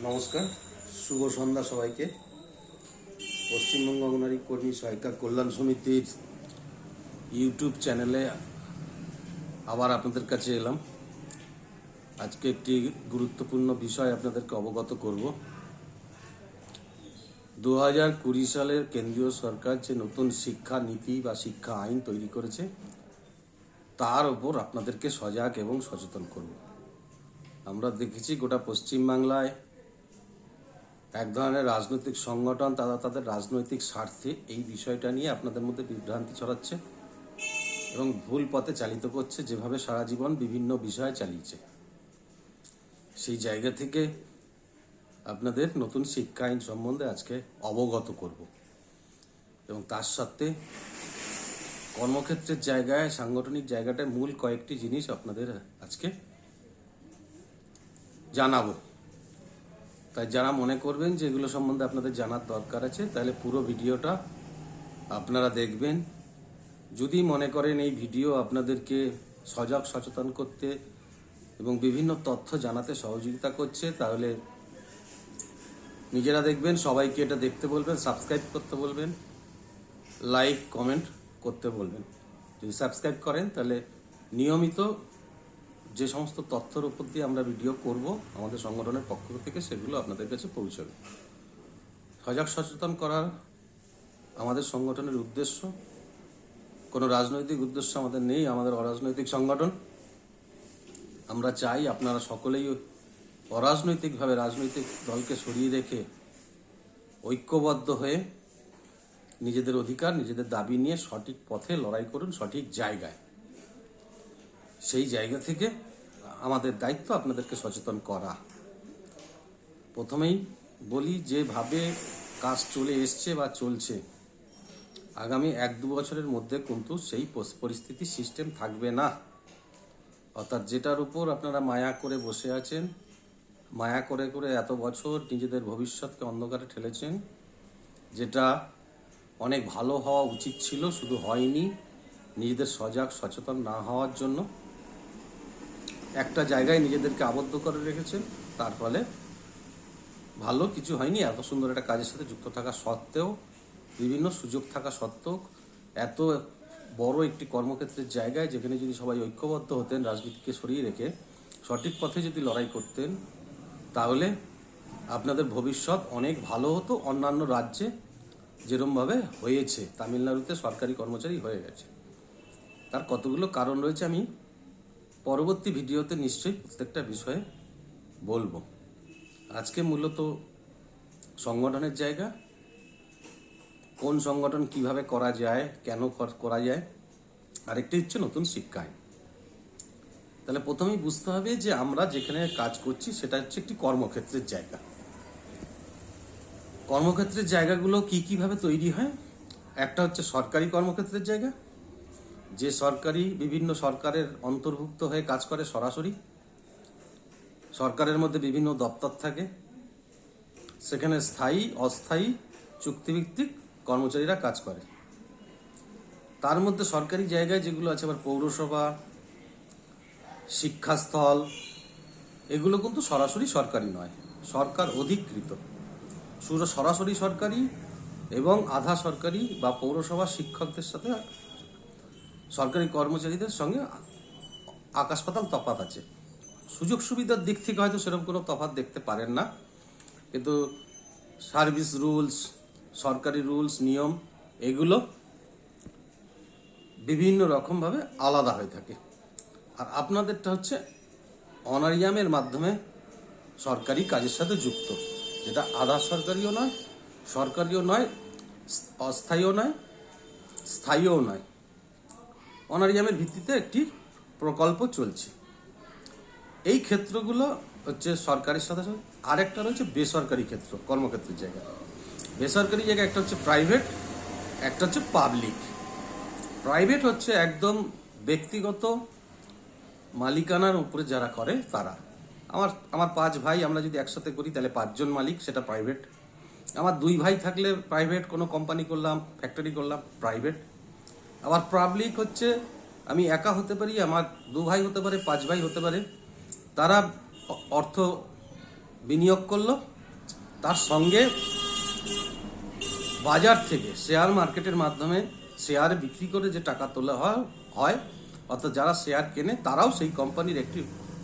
নমস্কার, শুভ সন্ধ্যা সবাইকে। পশ্চিমবঙ্গ অঙ্গনারী কর্মী সহায়িকা কল্যাণ সমিতির ইউটিউব চ্যানেলে আবার আপনাদের কাছে এলাম। আজকে একটি গুরুত্বপূর্ণ বিষয় আপনাদেরকে অবগত করব। 2020 সালের কেন্দ্রীয় সরকার যে নতুন শিক্ষা নীতি বা শিক্ষা আইন তৈরি করেছে, তার ওপর আপনাদেরকে সজাগ এবং সচেতন করব। আমরা দেখেছি গোটা পশ্চিমবাংলায় এক ধরনের রাজনৈতিক সংগঠন তারা তাদের রাজনৈতিক স্বার্থে এই বিষয়টা নিয়ে আপনাদের মধ্যে বিভ্রান্তি ছড়াচ্ছে এবং ভুল পথে চালিত করছে, যেভাবে সারা জীবন বিভিন্ন বিষয় চালিয়েছে। সেই জায়গা থেকে আপনাদের নতুন শিক্ষা আইন সম্বন্ধে আজকে অবগত করব এবং তার সাথে কর্মক্ষেত্রের জায়গায়, সাংগঠনিক জায়গাটায় মূল কয়েকটি জিনিস আপনাদের আজকে জানাবো। তাই যারা মনে করবেন যে এগুলো সম্বন্ধে আপনাদের জানার দরকার আছে, তাহলে পুরো ভিডিওটা আপনারা দেখবেন। যদি মনে করেন এই ভিডিও আপনাদেরকে সজাগ সচেতন করতে এবং বিভিন্ন তথ্য জানাতে সহযোগিতা করছে, তাহলে নিজেরা দেখবেন, সবাইকে এটা দেখতে বলবেন, সাবস্ক্রাইব করতে বলবেন, লাইক কমেন্ট করতে বলবেন। যদি সাবস্ক্রাইব করেন তাহলে নিয়মিত যে সমস্ত তথ্যের উপর দিয়ে আমরা ভিডিও করব আমাদের সংগঠনের পক্ষ থেকে, সেগুলো আপনাদের কাছে পৌঁছাবে। সজাগ সচেতন করার আমাদের সংগঠনের উদ্দেশ্য, কোনো রাজনৈতিক উদ্দেশ্য আমাদের নেই। আমাদের অরাজনৈতিক সংগঠন। আমরা চাই আপনারা সকলেই অরাজনৈতিকভাবে রাজনৈতিক দলকে সরিয়ে রেখে ঐক্যবদ্ধ হয়ে নিজেদের অধিকার, নিজেদের দাবি নিয়ে সঠিক পথে লড়াই করুন, সঠিক জায়গায়। সেই জায়গা থেকে আমাদের দায়িত্ব আপনাদেরকে সচেতন করা। প্রথমেই বলি, যেভাবে কাজ চলে এসছে বা চলছে, আগামী 1-2 বছরের মধ্যে কিন্তু সেই পরিস্থিতি সিস্টেম থাকবে না। অর্থাৎ যেটার উপর আপনারা মায়া করে বসে আছেন, মায়া করে করে এত বছর নিজেদের ভবিষ্যৎকে অন্ধকারে ঠেলেছেন, যেটা অনেক ভালো হওয়া উচিত ছিল, শুধু হয়নি নিজেদের সজাগ সচেতন না হওয়ার জন্য। একটা জায়গায় নিজেদেরকে আবদ্ধ করে রেখেছেন, তার ফলে ভালো কিছু হয়নি। এত সুন্দর একটা কাজের সাথে যুক্ত থাকা সত্ত্বেও, বিভিন্ন সুযোগ থাকা সত্ত্বেও, এত বড় একটি কর্মক্ষেত্রের জায়গায় যেখানে যদি সবাই ঐক্যবদ্ধ হতেন, রাজনীতিকে সরিয়ে রেখে সঠিক পথে যদি লড়াই করতেন, তাহলে আপনাদের ভবিষ্যৎ অনেক ভালো হতো। অন্যান্য রাজ্যে যেরমভাবে হয়েছে, তামিলনাড়ুতে সরকারি কর্মচারী হয়ে গেছে, তার কতগুলো কারণ রয়েছে, আমি পরবর্তী ভিডিওতে নিশ্চয়ই প্রত্যেকটা বিষয়ে বলবো। আজকে মূলত সংগঠনের জায়গা, কোন সংগঠন কিভাবে করা যায়, কেন করা যায়, আরেকটি হচ্ছে নতুন শিক্ষা আইন। তাহলে প্রথমেই বুঝতে হবে যে আমরা যেখানে কাজ করছি সেটা হচ্ছে একটি কর্মক্ষেত্রের জায়গা। কর্মক্ষেত্রের জায়গাগুলো কিভাবে তৈরি হয়? একটা হচ্ছে সরকারি কর্মক্ষেত্রের জায়গা, যে সরকারি বিভিন্ন সরকারের অন্তর্ভুক্ত হয়ে কাজ করে সরাসরি। সরকারের মধ্যে বিভিন্ন দপ্তর থাকে, সেখানে স্থায়ী, অস্থায়ী, চুক্তিভিত্তিক কর্মচারীরা কাজ করে। তার মধ্যে সরকারি জায়গায় যেগুলো আছে, আবার পৌরসভা, শিক্ষাস্থল, এগুলো কিন্তু সরাসরি সরকারি নয়, সরকার অধিকৃত। শুধু সরাসরি সরকারি এবং আধা সরকারি বা পৌরসভা শিক্ষকদের সাথে সরকারি কর্মচারীদের সঙ্গে আকাশ পাতাল তফাৎ আছে। সুযোগ সুবিধার দিক থেকে হয়তো সেরকম কোনো তফাৎ দেখতে পারেন না, কিন্তু সার্ভিস রুলস, সরকারি রুলস, নিয়ম, এগুলো বিভিন্ন রকমভাবে আলাদা হয়ে থাকে। আর আপনাদেরটা হচ্ছে অনারিয়ামের মাধ্যমে সরকারি কাজের সাথে যুক্ত, যেটা আধা সরকারিও নয়, সরকারিও নয়, অস্থায়ীও নয়, স্থায়ীও নয়। অনারিয়ামের ভিত্তিতে একটি প্রকল্প চলছে। এই ক্ষেত্রগুলো হচ্ছে সরকারের সাথে সাথে। আরেকটা রয়েছে বেসরকারি ক্ষেত্র, কর্মক্ষেত্রের জায়গা। বেসরকারি জায়গা একটা হচ্ছে প্রাইভেট, একটা হচ্ছে পাবলিক। প্রাইভেট হচ্ছে একদম ব্যক্তিগত মালিকানার উপরে যারা করে তারা। আমার 5 ভাই, আমরা যদি একসাথে করি তাহলে 5 জন মালিক, সেটা প্রাইভেট। আমার 2 ভাই থাকলে প্রাইভেট, কোনো কোম্পানি করলাম, ফ্যাক্টরি করলাম, প্রাইভেট। আবার পাবলিক হচ্ছে আমি একা হতে পারি, আমার 2 ভাই হতে পারে, 5 ভাই হতে পারে, তারা অর্থ বিনিয়োগ করলো, তার সঙ্গে বাজার থেকে শেয়ার মার্কেটের মাধ্যমে শেয়ার বিক্রি করে যে টাকা তোলা হয় অর্থাৎ যারা শেয়ার কেনে তারাও সেই কোম্পানির একটি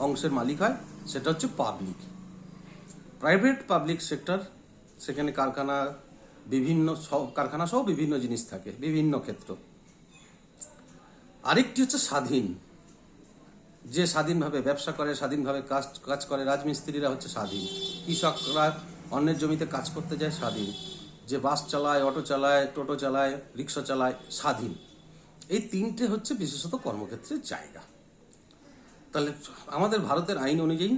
অংশের মালিক হয়, সেটা হচ্ছে পাবলিক। প্রাইভেট পাবলিক সেক্টর, সেখানে কারখানা সহ বিভিন্ন জিনিস থাকে, বিভিন্ন ক্ষেত্র। আরেকটি হচ্ছে স্বাধীন, যে স্বাধীনভাবে ব্যবসা করে, স্বাধীনভাবে কাজ করে। রাজমিস্ত্রিরা হচ্ছে স্বাধীন, কৃষকরা অন্যের জমিতে কাজ করতে যায় স্বাধীন, যে বাস চালায়, অটো চালায়, টোটো চালায়, রিক্সা চালায়, স্বাধীন। এই তিনটে হচ্ছে বিশেষত কর্মক্ষেত্রের জায়গা। তাহলে আমাদের ভারতের আইন অনুযায়ী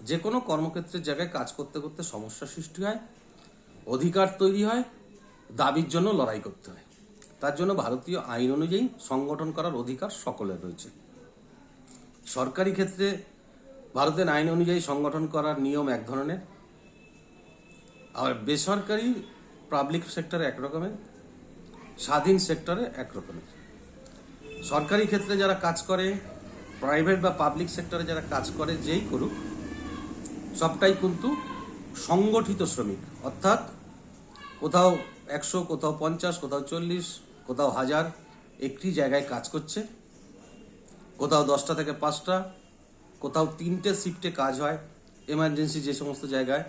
যে কোনো কর্মক্ষেত্রের জায়গায় কাজ করতে করতে সমস্যা সৃষ্টি হয়, অধিকার তৈরি হয়, দাবির জন্য লড়াই করতে হয়। তার জন্য ভারতীয় আইন অনুযায়ী সংগঠন করার অধিকার সকলের রয়েছে। সরকারি ক্ষেত্রে ভারতের আইন অনুযায়ী সংগঠন করার নিয়ম এক ধরনের, আর বেসরকারি পাবলিক সেক্টরে এক রকমের, স্বাধীন সেক্টরে এক রকমের। সরকারি ক্ষেত্রে যারা কাজ করে, প্রাইভেট বা পাবলিক সেক্টরে যারা কাজ করে, যেই করুক, সবটাই কিন্তু সংগঠিত শ্রমিক। অর্থাৎ কোথাও 100, কোথাও 50, কোথাও 40, কোথাও 1000 একটি জায়গায় কাজ করছে, কোথাও 10টা থেকে 5টা, কোথাও 3টে শিফটে কাজ হয়। এমার্জেন্সি যে সমস্ত জায়গায়,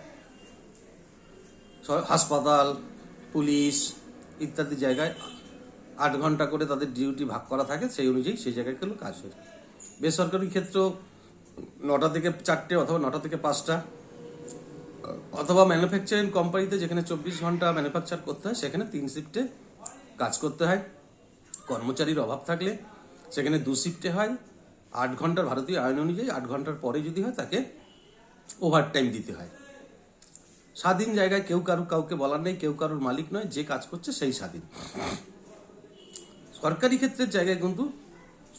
হাসপাতাল, পুলিশ ইত্যাদি জায়গায় 8 ঘন্টা করে তাদের ডিউটি ভাগ করা থাকে, সেই অনুযায়ী সেই জায়গায় গেলেও কাজ হয়। বেসরকারি ক্ষেত্রেও 9টা থেকে 4টে অথবা 9টা থেকে 5টা, অথবা ম্যানুফ্যাকচারিং কোম্পানিতে যেখানে 24 ঘন্টা ম্যানুফ্যাকচার করতে হয় সেখানে 3 শিফটে কাজ করতে হয়। কর্মচারীর অভাব থাকলে সেখানে 2 শিফটে হয়। 8 ঘন্টার ভারতীয় আইন অনুযায়ী 8 ঘন্টার পরে যদি হয় তাকে ওভারটাইম দিতে হয়। স্বাধীন জায়গায় কেউ কাউকে বলার নেই, কেউ কারোর মালিক নয়, যে কাজ করছে সেই স্বাধীন। সরকারি ক্ষেত্রের জায়গায় কিন্তু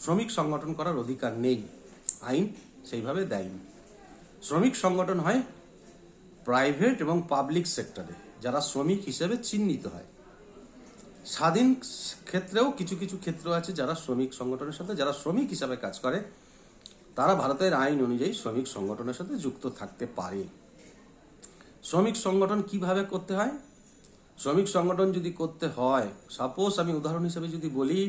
শ্রমিক সংগঠন করার অধিকার নেই, আইন সেইভাবে দেয়নি। শ্রমিক সংগঠন হয় প্রাইভেট এবং পাবলিক সেক্টরে, যারা শ্রমিক হিসেবে চিহ্নিত হয়। স্বাধীন ক্ষেত্রেও কিছু কিছু ক্ষেত্র আছে যারা শ্রমিক সংগঠনের সাথে, যারা শ্রমিক হিসাবে কাজ করে, তারা ভারতের আইন অনুযায়ী শ্রমিক সংগঠনের সাথে যুক্ত থাকতে পারে। শ্রমিক সংগঠন কিভাবে করতে হয়? শ্রমিক সংগঠন যদি করতে হয়, সাপোজ আমি উদাহরণ হিসেবে যদি বলি,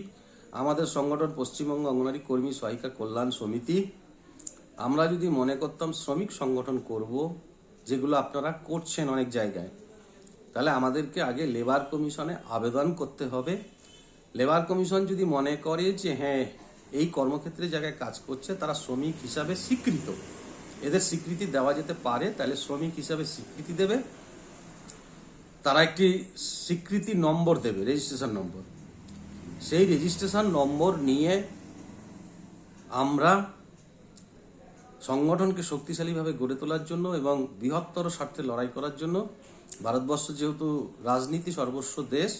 আমাদের সংগঠন পশ্চিমবঙ্গ অঙ্গনওয়াড়ি কর্মী সহায়িকা কল্যাণ সমিতি, আমরা যদি মনে করতাম শ্রমিক সংগঠন করব, যেগুলো আপনারা করছেন অনেক জায়গায়, তাহলে আমাদেরকে আগে লেবার কমিশনে আবেদন করতে হবে। লেবার কমিশন যদি মনে করে যে হ্যাঁ এই কর্মক্ষেত্রে জায়গায় কাজ করছে তারা শ্রমিক হিসাবে স্বীকৃত, এদের স্বীকৃতি দেওয়া যেতে পারে, তাহলে শ্রমিক হিসাবে স্বীকৃতি দেবে। তারা একটি স্বীকৃতি নম্বর দেবে, রেজিস্ট্রেশন নম্বর। সেই রেজিস্ট্রেশন নম্বর নিয়ে আমরা সংগঠনকে শক্তিশালীভাবে গড়ে তোলার জন্য এবং বৃহত্তর স্বার্থে লড়াই করার জন্য, ভারতবর্ষ যেহেতু রাজনীতি সর্বস্ব দেশ,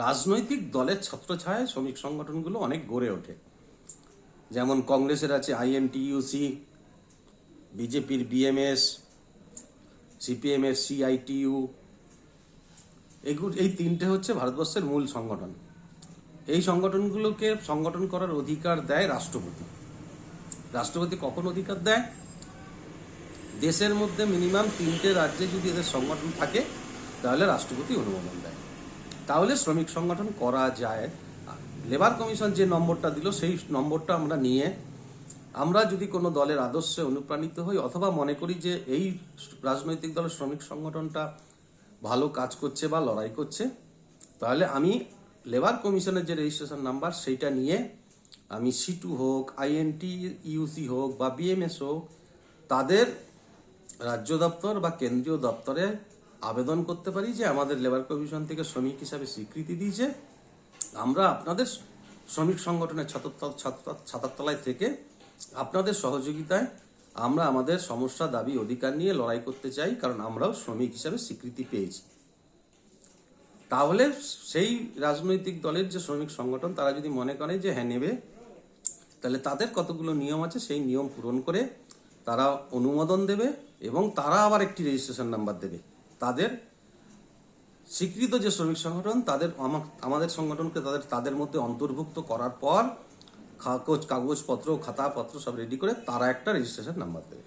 রাজনৈতিক দলের ছত্রছায়ায় শ্রমিক সংগঠনগুলো অনেক গড়ে ওঠে। যেমন কংগ্রেসের আছে INTUC, বিজেপির BMS, CPM-এর CITU, এই 3টে হচ্ছে ভারতবর্ষের মূল সংগঠন। এই সংগঠনগুলোকে সংগঠন করার অধিকার দেয় রাষ্ট্রপতি। রাষ্ট্রপতি কখন অধিকার দেয়? দেশের মধ্যে মিনিমাম 3টে রাজ্যে যদি এদের সংগঠন থাকে তাহলে রাষ্ট্রপতি অনুমোদন দেয়, তাহলে শ্রমিক সংগঠন করা যায়। লেবার কমিশন যে নম্বরটা দিল সেই নম্বরটা আমরা নিয়ে, আমরা যদি কোনো দলের আদর্শে অনুপ্রাণিত হই অথবা মনে করি যে এই রাজনৈতিক দলের শ্রমিক সংগঠনটা ভালো কাজ করছে বা লড়াই করছে, তাহলে আমি লেবার কমিশনের যে রেজিস্ট্রেশন নাম্বার সেইটা নিয়ে আমি C2 হোক, INTUC হোক বা BMS হোক, তাদের রাজ্য দপ্তর বা কেন্দ্রীয় দপ্তরে আবেদন করতে পারি যে আমাদের লেবার কমিশন থেকে শ্রমিক হিসাবে স্বীকৃতি দিয়েছে, আমরা আপনাদের শ্রমিক সংগঠনের ছাতার তলায় থেকে আপনাদের সহযোগিতায় আমরা আমাদের সমস্যা, দাবি, অধিকার নিয়ে লড়াই করতে চাই, কারণ আমরাও শ্রমিক হিসাবে স্বীকৃতি পেয়েছি। তাহলে সেই রাজনৈতিক দলের যে শ্রমিক সংগঠন তারা যদি মনে করে যে হ্যাঁ নেবে, তাহলে তাদের কতগুলো নিয়ম আছে সেই নিয়ম পূরণ করে তারা অনুমোদন দেবে এবং তারা আবার একটি রেজিস্ট্রেশন নাম্বার দেবে। তাদের স্বীকৃত যে শ্রমিক সংগঠন তাদের আমাদের সংগঠনকে তাদের মধ্যে অন্তর্ভুক্ত করার পর কাগজপত্র, খাতাপত্র সব রেডি করে তারা একটা রেজিস্ট্রেশন নাম্বার দেবে।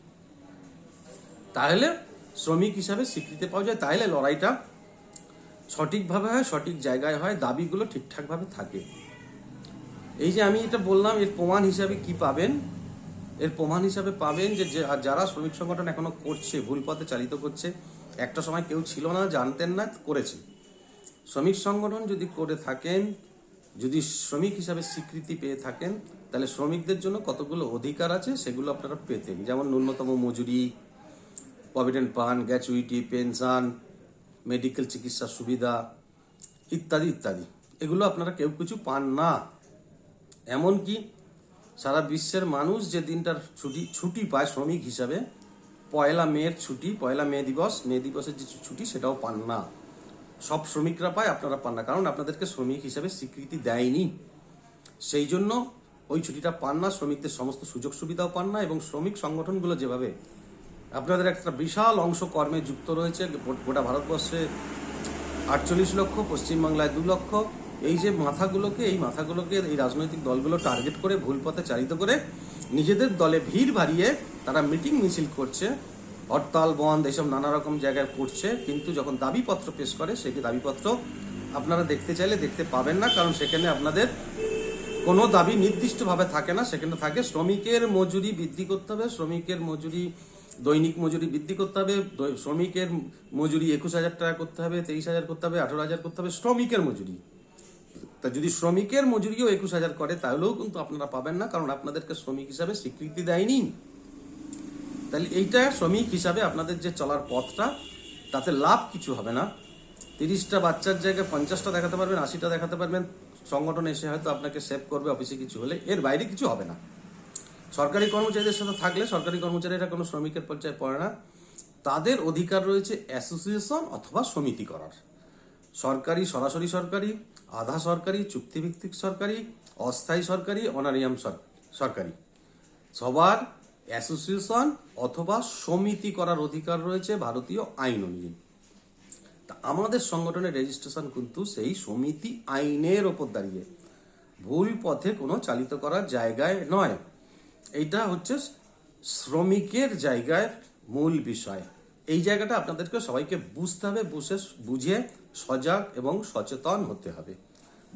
তাহলে শ্রমিক হিসাবে স্বীকৃতি পাওয়া যায়, তাহলে লড়াইটা সঠিকভাবে হয়, সঠিক জায়গায় হয়, দাবিগুলো ঠিকঠাকভাবে থাকে। এই যে আমি এটা বললাম, এর প্রমাণ হিসাবে কি পাবেন? এর প্রমাণ হিসাবে পাবেন যে যারা শ্রমিক সংগঠন এখনো করছে, ভুল পথে চালিত করছে। একটা সময় কেউ ছিল না, জানতেন না, করেছে। শ্রমিক সংগঠন যদি করে থাকেন, যদি শ্রমিক হিসাবে স্বীকৃতি পেয়ে থাকেন, তাহলে শ্রমিকদের জন্য কতগুলো অধিকার আছে সেগুলো আপনারা পেতেন। যেমন ন্যূনতম মজুরি, provident fund, gratuity, pension, medical চিকিৎসার সুবিধা ইত্যাদি ইত্যাদি। এগুলো আপনারা কেউ কিছু পান না। এমনকি সারা বিশ্বের মানুষ যে দিনটার ছুটি পায় শ্রমিক হিসাবে, 1 মের ছুটি, 1 মে দিবসের যে ছুটি, সেটাও পান না। সব শ্রমিকরা পায়, আপনারা পান না, কারণ আপনাদেরকে শ্রমিক হিসাবে স্বীকৃতি দেয়নি। সেই জন্য ওই ছুটিটা পান না, শ্রমিকদের সমস্ত সুযোগ সুবিধাও পান না। এবং শ্রমিক সংগঠনগুলো যেভাবে আপনাদের একটা বিশাল অংশ কর্মে যুক্ত রয়েছে, গোটা ভারতবর্ষে 48 লক্ষ, পশ্চিমবাংলায় 2 লক্ষ, এই যে মাথাগুলোকে এই রাজনৈতিক দলগুলো টার্গেট করে, ভুল পথে চালিত করে, নিজেদের দলে ভিড় বাড়িয়ে তারা মিটিং মিছিল করছে, হরতাল বন্ধ এইসব নানা রকম জায়গায় করছে। কিন্তু যখন দাবিপত্র পেশ করে, সেই দাবিপত্র আপনারা দেখতে চাইলে দেখতে পাবেন না, কারণ সেখানে আপনাদের কোনো দাবি নির্দিষ্টভাবে থাকে না। সেখানে থাকে শ্রমিকের মজুরি বৃদ্ধি করতে হবে, শ্রমিকের মজুরি, দৈনিক মজুরি বৃদ্ধি করতে হবে, শ্রমিকের মজুরি 21,000 টাকা করতে হবে, 23,000 করতে হবে, 18,000 করতে হবে, শ্রমিকের মজুরি। তা যদি শ্রমিকের মজুরিও 21,000 করে, তাহলেও কিন্তু আপনারা পাবেন না, কারণ আপনাদেরকে শ্রমিক হিসাবে স্বীকৃতি দেয়নি। তাহলে এইটা শ্রমিক হিসাবে আপনাদের যে চলার পথটা, তাতে লাভ কিছু হবে না। 30টা বাচ্চার জায়গায় 50টা দেখাতে পারবেন, 80টা দেখাতে পারবেন, সংগঠন এসে হয়তো আপনাকে সেভ করবে অফিসে কিছু হলে, এর বাইরে কিছু হবে না। সরকারি কর্মচারীদের সাথে থাকলে, সরকারি কর্মচারীরা কোনো শ্রমিকের পর্যায়ে পড়ে না, তাদের অধিকার রয়েছে অ্যাসোসিয়েশন অথবা সমিতি করার। সরকারি, সরাসরি সরকারি, আধা সরকারি, চুক্তিভিত্তিক সরকারি, অস্থায়ী সরকারি, অনারিয়াম সরকারি, সবার অ্যাসোসিয়েশন অথবা সমিতি করার অধিকার রয়েছে ভারতীয় আইন অনুযায়ী। তা আমাদের সংগঠনের রেজিস্ট্রেশন কিন্তু সেই সমিতি আইনের ওপর দাঁড়িয়ে, ভুল পথে কোনো চালিত করার জায়গায় নয়। এইটা হচ্ছে শ্রমিকের জায়গায় মূল বিষয়। এই জায়গাটা আপনাদেরকে সবাইকে বুঝতে হবে, বুঝে সজাগ এবং সচেতন হতে হবে।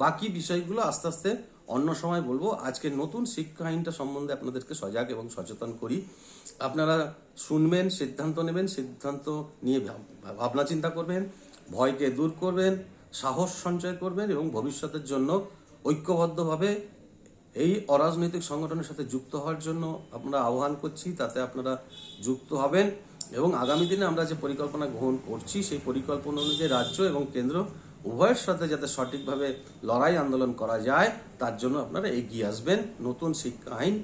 বাকি বিষয়গুলো আস্তে আস্তে অন্য সময় বলবো। আজকে নতুন শিক্ষা আইনটা সম্বন্ধে আপনাদেরকে সজাগ এবং সচেতন করি। আপনারা শুনবেন, সিদ্ধান্ত নেবেন, সিদ্ধান্ত নিয়ে ভাবনা চিন্তা করবেন, ভয়কে দূর করবেন, সাহস সঞ্চয় করবেন এবং ভবিষ্যতের জন্য ঐক্যবদ্ধভাবে এই অরাজনৈতিক সংগঠনের সাথে যুক্ত হওয়ার জন্য আমরা আহ্বান করছি। তাতে আপনারা যুক্ত হবেন এবং আগামী দিনে আমরা যে পরিকল্পনা গ্রহণ করছি, সেই পরিকল্পনা অনুযায়ী রাজ্য এবং কেন্দ্র উভয়ের সাথে যাতে সঠিকভাবে লড়াই আন্দোলন করা যায়, তার জন্য আপনারা এগিয়ে আসবেন। নতুন শিক্ষা আইন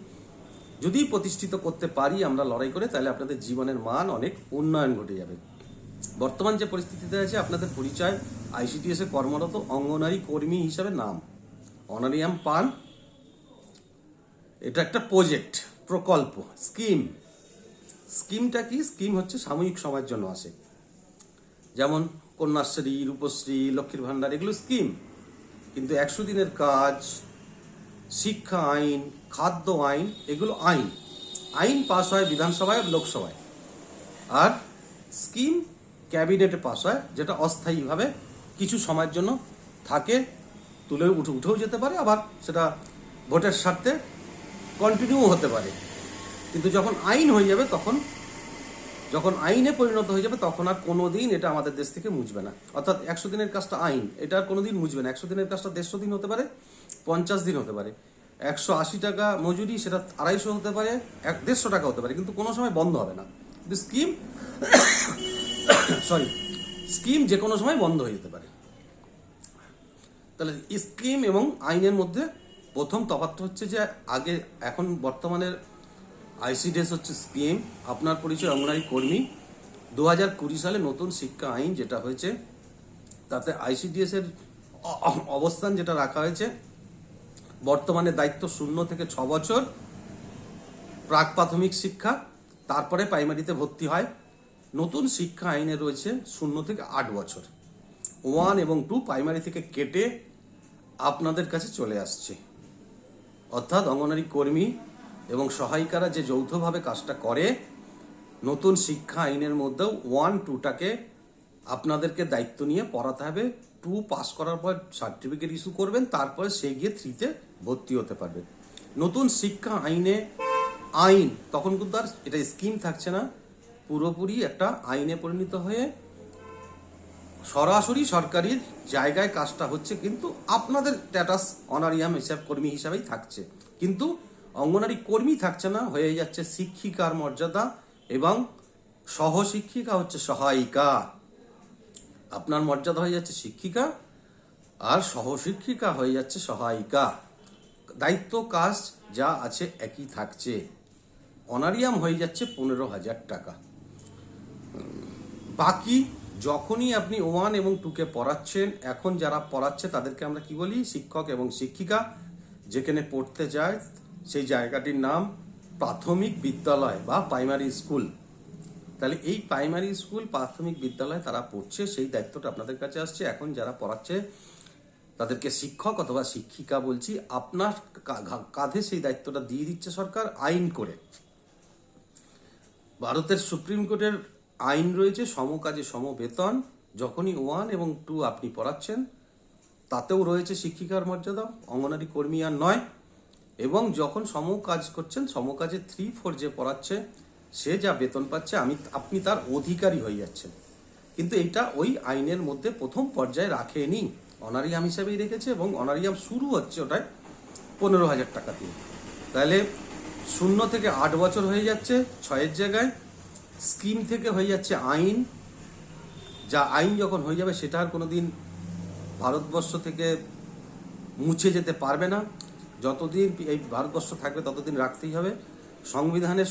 যদি প্রতিষ্ঠিত করতে পারি আমরা লড়াই করে, তাহলে আপনাদের জীবনের মান অনেক উন্নয়ন ঘটে যাবে। বর্তমান যে পরিস্থিতিতে আছে, আপনাদের পরিচয় আইসিডিএস এ কর্মরত অঙ্গনারী কর্মী হিসাবে নাম, অনারিয়াম পান। এটা একটা প্রজেক্ট, প্রকল্প, স্কিম। স্কিমটা কি? স্কিম হচ্ছে সাময়িক সময়ের জন্য আসে, যেমন কন্যাশ্রী, রূপশ্রী, লক্ষ্মীর ভান্ডার, এগুলো স্কিম। কিন্তু 100 দিনের কাজ, শিক্ষা আইন, খাদ্য আইন, এগুলো আইন। আইন পাস হয় বিধানসভায়, লোকসভায়, আর স্কিম ক্যাবিনেটে পাস হয়, যেটা অস্থায়ীভাবে কিছু সময়ের জন্য থাকে, উঠেও যেতে পারে, আবার সেটা ভোটের স্বার্থে কন্টিনিউ হতে পারে। কিন্তু যখন আইন হয়ে যাবে, যখন আইনে পরিণত হয়ে যাবে, তখন আর কোনোদিন এটা আমাদের দেশ থেকে মুছবে না। অর্থাৎ 100 দিনের কাজটা আইন, এটা আর কোনোদিন মুছবে না। 100 দিনের কাজটা 150 দিন হতে পারে, 50 দিন হতে পারে। 180 টাকা মজুরি, সেটা 250 হতে পারে, 150 টাকা হতে পারে, কিন্তু কোনো সময় বন্ধ হবে না। কিন্তু স্কিম যে কোনো সময় বন্ধ হয়ে যেতে পারে। তাহলে স্কিম এবং আইনের মধ্যে প্রথম তফাৎটা হচ্ছে যে এখন বর্তমানের আইসিডিএস হচ্ছে স্কিম, আপনার পরিচয় অঙ্গনারী কর্মী। 2020 সালে নতুন শিক্ষা আইন যেটা হয়েছে, তাতে আইসিডিএস এর অবস্থান যেটা রাখা হয়েছে, বর্তমানে দায়িত্ব 0 থেকে 6 বছর, প্রাক প্রাথমিক শিক্ষা, তারপরে প্রাইমারিতে ভর্তি হয়। নতুন শিক্ষা আইনে রয়েছে 0 থেকে 8 বছর। 1 এবং 2 প্রাইমারি থেকে কেটে আপনাদের কাছে চলে আসছে। অর্থাৎ অঙ্গনারী কর্মী এবং সহায়িকারা যে যৌথভাবে কাজটা করে, নতুন শিক্ষা আইনের মধ্যেও 1-2টাকে আপনাদেরকে দায়িত্ব নিয়ে পড়াতে হবে। 2 পাস করার পর সার্টিফিকেট ইস্যু করবেন, তারপরে সে গিয়ে 3তে ভর্তি হতে পারবে। নতুন শিক্ষা আইনে আইন তখন কিন্তু আর এটা স্কিম থাকছে না, পুরোপুরি একটা আইনে পরিণত হয়ে সরাসরি সরকারি জায়গায় কাজটা হচ্ছে, কিন্তু আপনাদের স্ট্যাটাস অনারিয়াম কর্মী হিসাবেই থাকছে, কিন্তু অঙ্গনারী কর্মী থাকছে না, হয়ে যাচ্ছে শিক্ষিকার মর্যাদা, এবং সহশিক্ষিকা হচ্ছে সহায়িকা। আপনার মর্যাদা হয়ে যাচ্ছে শিক্ষিকা, আর সহশিক্ষিকা হয়ে যাচ্ছে সহায়িকা। দায়িত্ব কাজ যা আছে একই থাকছে। অনারিয়াম হয়ে যাচ্ছে 15,000 টাকা। বাকি যখনই আপনি 1 এবং 2কে পড়াচ্ছেন, এখন যারা পড়াচ্ছে তাদেরকে আমরা কি বলি? শিক্ষক এবং শিক্ষিকা। যেখানে পড়তে যায় সেই জায়গাটির নাম প্রাথমিক বিদ্যালয় বা প্রাইমারি স্কুল। তাহলে এই প্রাইমারি স্কুল, প্রাথমিক বিদ্যালয় তারা পড়ছে, সেই দায়িত্বটা আপনাদের কাছে আসছে। এখন যারা পড়াচ্ছে তাদেরকে শিক্ষক অথবা শিক্ষিকা বলছি, আপনার কাঁধে সেই দায়িত্বটা দিয়ে দিচ্ছে সরকার আইন করে। ভারতের সুপ্রিম কোর্টের আইন রয়েছে সম কাজে সম বেতন। যখনই 1 এবং 2 আপনি পড়াচ্ছেন, তাতেও রয়েছে শিক্ষিকার মর্যাদা, অঙ্গনারী কর্মী আর নয়। এবং যখন সম কাজ করছেন, সম কাজে 3-4 যে পড়াচ্ছে সে যা বেতন পাচ্ছে, আপনি তার অধিকারী হয়ে যাচ্ছেন। কিন্তু এটা ওই আইনের মধ্যে প্রথম পর্যায়ে রাখেনি, অনারিয়াম হিসাবেই রেখেছে, এবং অনারিয়াম শুরু হচ্ছে ওটায় 15,000 টাকা দিয়ে। তাহলে 0 থেকে 8 বছর হয়ে যাচ্ছে 6-এর জায়গায়। স্কিম থেকে হয়ে যাচ্ছে আইন। যা আইন যখন হয়ে যাবে সেটা আর কোনোদিন ভারতবর্ষ থেকে মুছে যেতে পারবে না। যতদিন এই ভারতবর্ষ থাকবে ততদিন রাখতেই হবে। সংবিধানের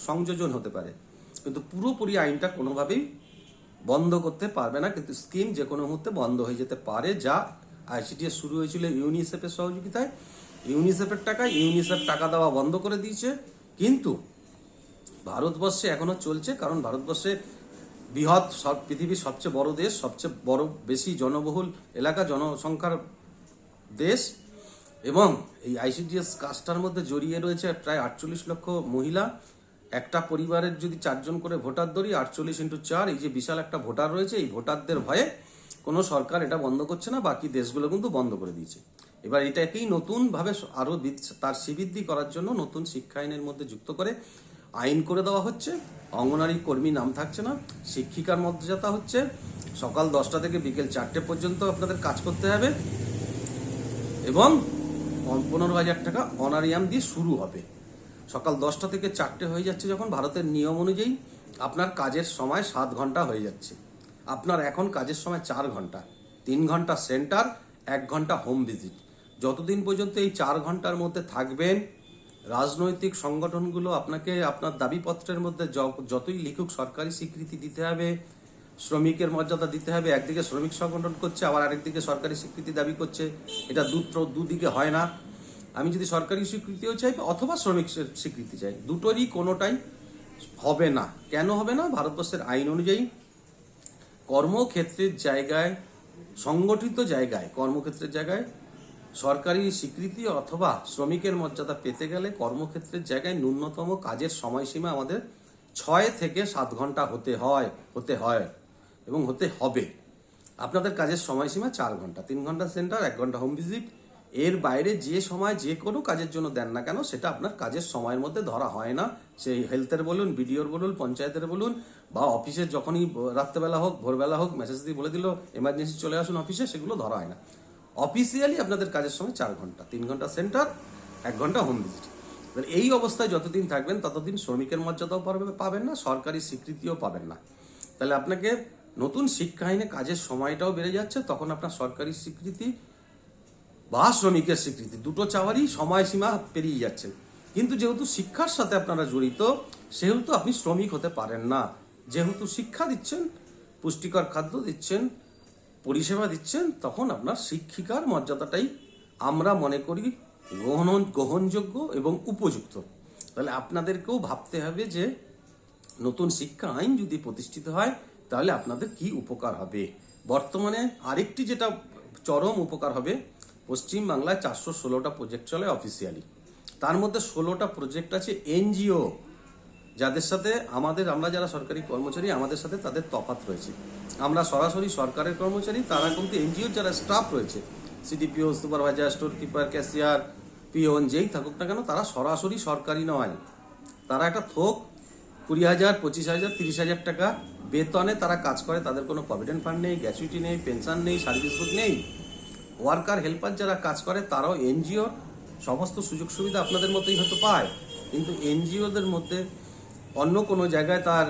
সংযোজন হতে পারে, কিন্তু পুরোপুরি আইনটা কোনোভাবেই বন্ধ করতে পারবে না। কিন্তু স্কিম যে কোনো মুহূর্তে বন্ধ হয়ে যেতে পারে, যা আইসিডিএস শুরু হয়েছিল ইউনিসেফের সহযোগিতায়। ইউনিসেফের টাকা দেওয়া বন্ধ করে দিয়েছে, কিন্তু ভারতবর্ষে এখনো চলছে, কারণ ভারতবর্ষে বৃহৎ পৃথিবীর সবচেয়ে বড় দেশ, সবচেয়ে বড় বেশি জনবহুল এলাকা, জনসংখ্যার দেশ, এবং এই আইসিডিএস কাজটার মধ্যে জড়িয়ে রয়েছে প্রায় 48 লক্ষ মহিলা। একটা পরিবারের যদি 4 জন করে ভোটার ধরি, 48x4, এই যে বিশাল একটা ভোটার রয়েছে, এই ভোটারদের ভয়ে কোনো সরকার এটা বন্ধ করছে না, বাকি দেশগুলো কিন্তু বন্ধ করে দিয়েছে। এবার এটাকেই নতুনভাবে আরও তার শ্রীবৃদ্ধি করার জন্য নতুন শিক্ষা আইনের মধ্যে যুক্ত করে আইন করে দেওয়া হচ্ছে। অঙ্গনারী কর্মী নাম থাকছে না, শিক্ষিকার মর্যাদা হচ্ছে সকাল 10টা থেকে বিকেল 4টে পর্যন্ত আপনাদের কাজ করতে হবে, এবং 15,000 টাকা অনারিয়াম দিয়ে শুরু হবে। সকাল 10টা থেকে 4টে হয়ে যাচ্ছে যখন, ভারতের নিয়ম অনুযায়ী আপনার কাজের সময় 7 ঘন্টা হয়ে যাচ্ছে। আপনার এখন কাজের সময় 4 ঘন্টা, 3 ঘন্টা সেন্টার, 1 ঘন্টা হোম ভিজিট। যতদিন পর্যন্ত এই 4 ঘন্টার মধ্যে থাকবেন, রাজনৈতিক সংগঠনগুলো আপনাকে আপনার দাবিপত্রের মধ্যে যতই লিখুক সরকারি স্বীকৃতি দিতে হবে, শ্রমিকের মর্যাদা দিতে হবে। একদিকে শ্রমিক সংগঠন করছে, আবার আরেকদিকে সরকারি স্বীকৃতি দাবি করছে। এটা দুদিকে হয় না। আমি যদি সরকারি স্বীকৃতিও চাই অথবা শ্রমিক স্বীকৃতি চাই, দুটোরই কোনোটাই হবে না। কেন হবে না? ভারতবর্ষের আইন অনুযায়ী কর্মক্ষেত্রের জায়গায়, সংগঠিত জায়গায়, কর্মক্ষেত্রের জায়গায় সরকারি স্বীকৃতি অথবা শ্রমিকের মর্যাদা পেতে গেলে কর্মক্ষেত্রের জায়গায় ন্যূনতম কাজের সময়সীমা আমাদের 6 থেকে 7 ঘন্টা হতে হয় এবং হতে হবে। আপনাদের কাজের সময়সীমা 4 ঘন্টা, 3 ঘন্টা সেন্টার, 1 ঘন্টা হোম ভিজিট। এর বাইরে যে সময় যে কোনো কাজের জন্য দেন না কেন, সেটা আপনার কাজের সময়ের মধ্যে ধরা হয় না। সেই হেলথের বলুন, বিডিওর বলুন, পঞ্চায়েতের বলুন, বা অফিসের যখনই রাত্রেবেলা হোক ভোরবেলা হোক মেসেজ দিয়ে বলে দিল এমার্জেন্সি চলে আসুন অফিসে, সেগুলো ধরা হয় না। অফিসিয়ালি আপনাদের কাজের সময় 4 ঘন্টা, 3 ঘন্টা সেন্টার, 1 ঘন্টা হোম ভিজিট। এই অবস্থায় যতদিন থাকবেন ততদিন শ্রমিকের মর্যাদাও পাবেন না, সরকারি স্বীকৃতিও পাবেন না। তাহলে আপনাকে নতুন শিক্ষা আইনে কাজের সময়টাও বেড়ে যাচ্ছে, তখন আপনার সরকারি স্বীকৃতি বা শ্রমিকের স্বীকৃতি দুটো চাওয়ারই সময়সীমা পেরিয়ে যাচ্ছে। কিন্তু যেহেতু শিক্ষার সাথে আপনারা জড়িত, সেহেতু আপনি শ্রমিক হতে পারেন না। যেহেতু শিক্ষা দিচ্ছেন, পুষ্টিকর খাদ্য দিচ্ছেন, পরিষেবা দিচ্ছেন, তখন আপনার শিক্ষিকার মর্যাদাটাই আমরা মনে করি গ্রহণযোগ্য এবং উপযুক্ত। তাহলে আপনাদেরকেও ভাবতে হবে যে নতুন শিক্ষা আইন যদি প্রতিষ্ঠিত হয় তাহলে আপনাদের কি উপকার হবে। বর্তমানে আরেকটি যেটা চরম উপকার হবে, পশ্চিমবাংলায় 416টা প্রজেক্ট চলে অফিসিয়ালি, তার মধ্যে 16টা প্রজেক্ট আছে এনজিও, যাদের সাথে আমরা যারা সরকারি কর্মচারী আমাদের সাথে তাদের তফাৎ রয়েছে। আমরা সরাসরি সরকারের কর্মচারী, তারা কিন্তু এনজিওর যারা স্টাফ রয়েছে, CDPO, supervisor, store keeper, cashier, peon, যেই থাকুক না কেন, তারা সরাসরি সরকারি নয়। তারা একটা থোক 20,000, 25,000, 30,000 টাকা বেতনে তারা কাজ করে। তাদের কোনো প্রভিডেন্ট ফান্ড নেই, গ্র্যাচুইটি নেই, পেনশন নেই, সার্ভিস বুক নেই। ওয়ার্কার হেল্পার যারা কাজ করে তারাও এনজিওর সমস্ত সুযোগ সুবিধা আপনাদের মতোই হয়তো পায়, কিন্তু এনজিওদের মধ্যে অন্য কোনো জায়গায় তার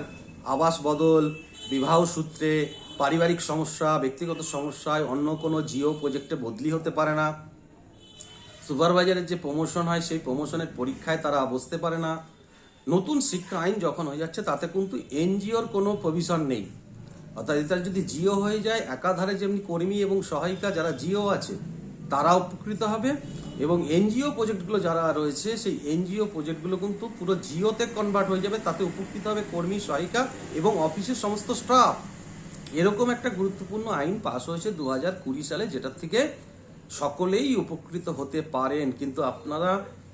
আবাস বদল, বিবাহ সূত্রে, পারিবারিক সমস্যা, ব্যক্তিগত সমস্যায় অন্য কোনো জিও প্রজেক্টে বদলি হতে পারে না। সুপারভাইজারের যে প্রমোশন হয় সেই প্রমোশনের পরীক্ষায় তারা বসতে পারে না। নতুন শিক্ষা আইন যখন হয়ে যাচ্ছে তাতে কিন্তু এনজিওর কোনো প্রভিশন নেই। অর্থাৎ এটা যদি জিও হয়ে যায়, একাধারে যেমনি কর্মী এবং সহায়িকা যারা জিও আছে তারা উপকৃত হবে, এবং এনজিও প্রজেক্টগুলো যারা রয়েছে সেই এনজিও প্রজেক্টগুলো কিন্তু পুরো জিওতে কনভার্ট হয়ে যাবে। তাতে উপকৃত হবে কর্মী, সহায়িকা এবং অফিসের সমস্ত স্টাফ। এরকম একটা গুরুত্বপূর্ণ আইন পাস হয়েছে 2020 সালে, যেটার থেকে সকলেই উপকৃত হতে পারেন। কিন্তু আপনারা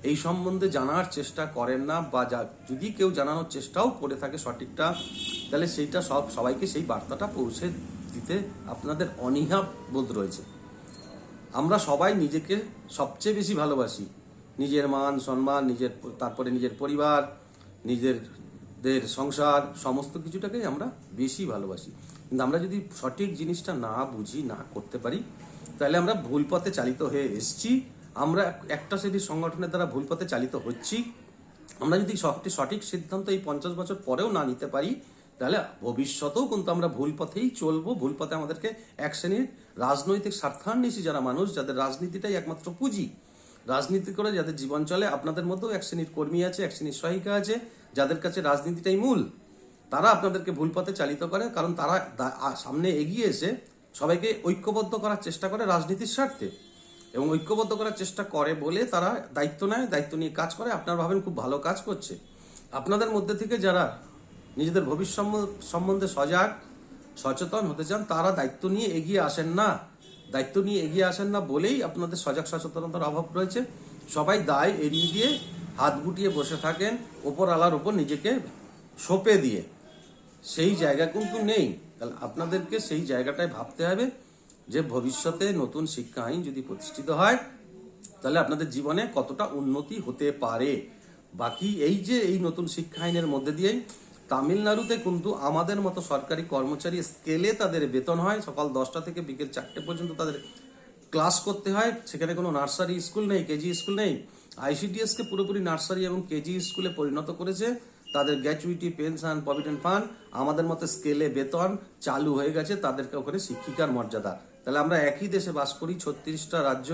এই সম্বন্ধে জানার চেষ্টা করেন না, বা যদি কেউ জানানোর চেষ্টাও করে থাকে সঠিকটা, তাহলে সেইটা সবাইকে সেই বার্তাটা পৌঁছে দিতে আপনাদের অনীহা বোধ রয়েছে। আমরা সবাই নিজেকে সবচেয়ে বেশি ভালোবাসি, নিজের মান সম্মান, তারপরে নিজের পরিবার, নিজেদের সংসার, সমস্ত কিছুটাকেই আমরা বেশি ভালোবাসি। কিন্তু আমরা যদি সঠিক জিনিসটা না বুঝি, না করতে পারি, তাহলে আমরা ভুল পথে চালিত হয়ে এসছি। আমরা একটা শ্রেণীর সংগঠনের দ্বারা ভুল পথে চালিত হচ্ছি। আমরা যদি সঠিক সিদ্ধান্ত এই 50 বছর পরেও না নিতে পারি, তাহলে ভবিষ্যতেও কিন্তু আমরা ভুল পথেই চলবো। ভুল পথে আমাদেরকে এক শ্রেণীর রাজনৈতিক স্বার্থান্বেষী যারা মানুষ, যাদের রাজনীতিটাই একমাত্র পুঁজি, রাজনীতি করে যাদের জীবন চলে, আপনাদের মধ্যেও এক শ্রেণীর কর্মী আছে, এক শ্রেণীর সহায়িকা আছে, যাদের কাছে রাজনীতিটাই মূল, তারা আপনাদেরকে ভুল পথে চালিত করে। কারণ তারা সামনে এগিয়ে এসে সবাইকে ঐক্যবদ্ধ করার চেষ্টা করে রাজনীতির স্বার্থে, এবং ঐক্যবদ্ধ করার চেষ্টা করে বলে তারা দায়িত্ব নেয়, দায়িত্ব নিয়ে কাজ করে। আপনারা ভাবেন খুব ভালো কাজ করছে। আপনাদের মধ্যে থেকে যারা নিজেদের ভবিষ্যৎ সম্বন্ধে সজাগ সচেতন হতে চান, তারা দায়িত্ব নিয়ে এগিয়ে আসেন না। দায়িত্ব নিয়ে এগিয়ে আসেন না বলেই আপনাদের সজাগ সচেতনতার অভাব রয়েছে। সবাই দায় এড়িয়ে দিয়ে হাত গুটিয়ে বসে থাকেন, ওপর আলার ওপর নিজেকে সঁপে দিয়ে। সেই জায়গা কিন্তু নেই। তাহলে আপনাদেরকে সেই জায়গাটায় ভাবতে হবে যে ভবিষ্যতে নতুন শিক্ষা আইন যদি প্রতিষ্ঠিত হয়, তাহলে আপনাদের জীবনে কতটা উন্নতি হতে পারে। বাকি এই নতুন শিক্ষা আইনের মধ্যে দিয়েই তামিলনাড়ুতে কিন্তু আমাদের মতো সরকারি কর্মচারী স্কেলে তাদের বেতন হয়। সকাল 10টা থেকে বিকেল 4টে পর্যন্ত তাদের ক্লাস করতে হয়। সেখানে কোনো নার্সারি স্কুল নেই, কেজি স্কুল নেই। আইসিডিএসকে পুরোপুরি নার্সারি এবং কেজি স্কুলে পরিণত করেছে। তাদের গ্র্যাচুইটি, পেনশন, প্রভিডেন্ট ফান্ড আমাদের মতো স্কেলে বেতন চালু হয়ে গেছে। তাদেরকে ওখানে শিক্ষিকার মর্যাদা। তাহলে আমরা একই দেশে বাস করি, 36টা রাজ্য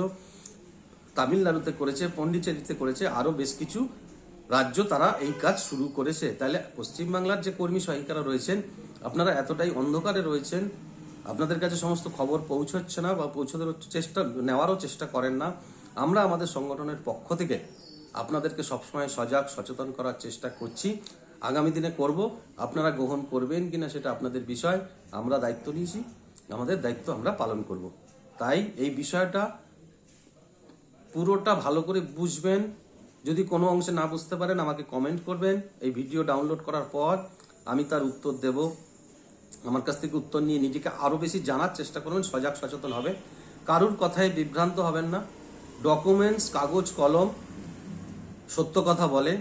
তামিলনাড়ুতে করেছে, পন্ডিচেরিতে করেছে, আরও বেশ কিছু রাজ্য তারা এই কাজ শুরু করেছে। তাহলে পশ্চিমবাংলার যে কর্মী সহায়িকারা রয়েছেন, আপনারা এতটাই অন্ধকারে রয়েছেন, আপনাদের কাছে সমস্ত খবর পৌঁছচ্ছে না, বা নেওয়ারও চেষ্টা করেন না। আমরা আমাদের সংগঠনের পক্ষ থেকে আপনাদেরকে সবসময় সজাগ সচেতন করার চেষ্টা করছি, আগামী দিনে করব। আপনারা গ্রহণ করবেন কিনা সেটা আপনাদের বিষয়। আমরা দায়িত্ব নিয়েছি, আমাদের দায়িত্ব আমরা পালন করব। তাই এই বিষয়টা পুরোটা ভালো করে বুঝবেন। যদি কোনো অংশে না বুঝতে পারেন আমাকে কমেন্ট করবেন। এই ভিডিও ডাউনলোড করার পর আমি তার উত্তর দেব। আমার কাছ থেকে উত্তর নিয়ে নিজেকে আরও বেশি জানার চেষ্টা করবেন, সজাগ সচেতন হবে। কারুর কথায় বিভ্রান্ত হবেন না। ডকুমেন্টস, কাগজ কলম সত্য কথা বলে।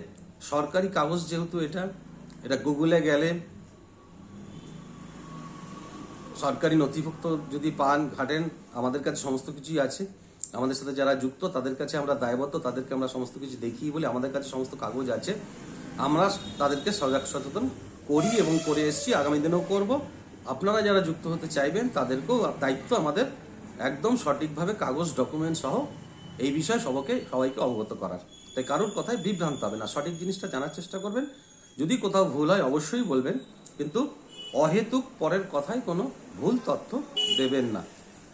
সরকারি কাগজ যেহেতু এটা গুগলে গেলে সরকারি নথিভুক্ত যদি পান, ঘাটেন, আমাদের কাছে সমস্ত কিছুই আছে। আমাদের সাথে যারা যুক্ত তাদের কাছে আমরা দায়বদ্ধ, তাদেরকে আমরা সমস্ত কিছু দেখিয়ে বলি আমাদের কাছে সমস্ত কাগজ আছে। আমরা তাদেরকে সজাগ সচেতন করি এবং করে এসেছি, আগামী দিনেও করব। আপনারা যারা যুক্ত হতে চাইবেন তাদেরকেও দায়িত্ব আমাদের একদম সঠিকভাবে কাগজ, ডকুমেন্ট সহ এই বিষয়ে সবাইকে অবগত করার। তাই কারোর কথায় বিভ্রান্ত হবে না, সঠিক জিনিসটা জানার চেষ্টা করবেন। যদি কোথাও ভুল হয় অবশ্যই বলবেন, কিন্তু অহেতুক পরের কথায় কোনো ভুল তথ্য দেবেন না।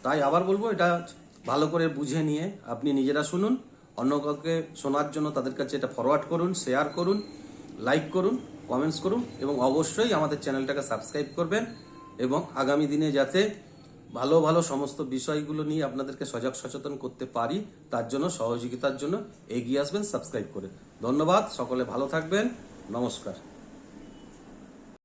তাই আবার বলবো, এটা ভালো করে বুঝে নিয়ে আপনি নিজেরা শুনুন, অন্য কাউকে শোনার জন্য তাদের কাছে এটা ফরওয়ার্ড করুন, শেয়ার করুন, লাইক করুন, কমেন্টস করুন, এবং অবশ্যই আমাদের চ্যানেলটাকে সাবস্ক্রাইব করবেন। এবং আগামী দিনে যাতে ভালো ভালো সমস্ত বিষয়গুলো নিয়ে আপনাদেরকে সজাগ সচেতন করতে পারি, তার জন্য সহযোগিতার জন্য এগিয়ে আসবেন সাবস্ক্রাইব করে। ধন্যবাদ, সকলে ভালো থাকবেন, নমস্কার।